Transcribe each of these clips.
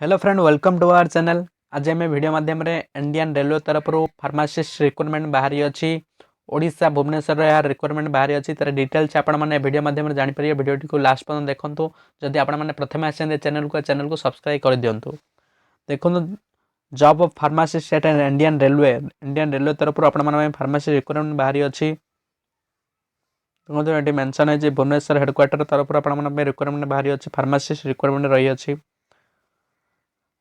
Hello friend, welcome to our channel. आज आम video माध्यम इंडियन रेलवे तरफ फार्मासीस्ट रिक्रुटमेंट बाहरी अच्छी ओडिशा भुवनेश्वर यार रिक्रुटमेंट बाहरी अच्छी तार डिटेल्स आपने वीडियो माध्यम जानीपर वीडियो को लास्ट पर्यटन देखूँ। जदि आपने प्रथम आसे चैनल को सब्सक्राइब कर दिंतु। देखो job of pharmacist at Indian railway तरफ आप फार्मासी रिक्रुटमेंट बाहरी अच्छी। देखो ये मेंशन है भुवनेश्वर हेडक्वार्टर तरफ आप रिक्रुटमेंट बाहरी अच्छी फार्मासीस्ट रिक्रुटमेंट रही अच्छी।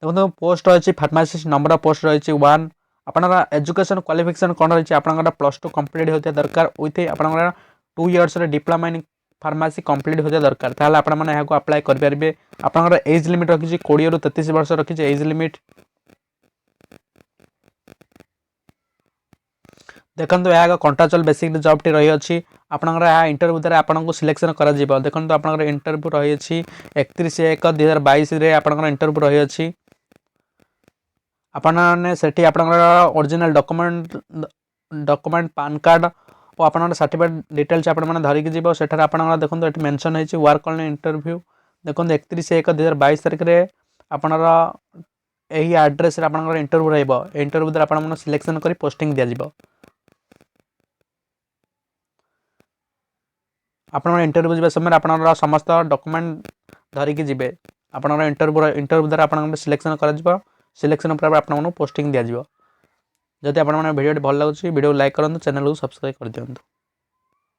देखो पोस्ट रही फार्मासीस्ट नंबर ऑफ पोस्ट रही 1। आपनका एजुकेशन क्वालिफिकेशन कौन रही आपनका +2 कंप्लीट होता दरकार विथ आपनका 2 years diploma in pharmacy complete होता दरकार। ताहले आपण माने याको अप्लाई कर परिबे। आपनका एज लिमिट रखी 20 रु 33 वर्ष रखी एज लिमिट। देखो यह कंट्राक्चुअल बेसिक जॉब टी रही अच्छी। आपनकर इंटरव्यू द्वारा आपको सिलेक्शन कर देखो आपनकर इंटरव्यू रही 31/1/2022 आपनकर इंटरव्यू रही अच्छी। आपने सेठी आपनकर ओरिजिनल डॉक्यूमेंट पैन कार्ड और आपनकर सर्टिफिकेट डिटेल्स आपने धरिकी जीव सेठार आपनकर देखो ये मेंशन है वर्क ऑन इंटरव्यू। देखो 31/1/2022 तारिख में आपनर यही एड्रेस आपनकर इंटरव्यू रहिबो। इंटरव्यू द्वारा आपन सिलेक्शन करी पोस्टिंग दिया जीवो। आपन इंटरव्यू जीवा समय आपनर समस्त डॉक्यूमेंट धरिकी जीवे। आपनर इंटरव्यू द्वारा आपन सिलेक्शन करा जीवो। सिलेक्शन पर आपको पोस्टिंग दिया जीवो। जदि आपन वीडियो भल लगे वीडियो लाइक करूँ, चैनल को सब्सक्राइब कर दिंतु।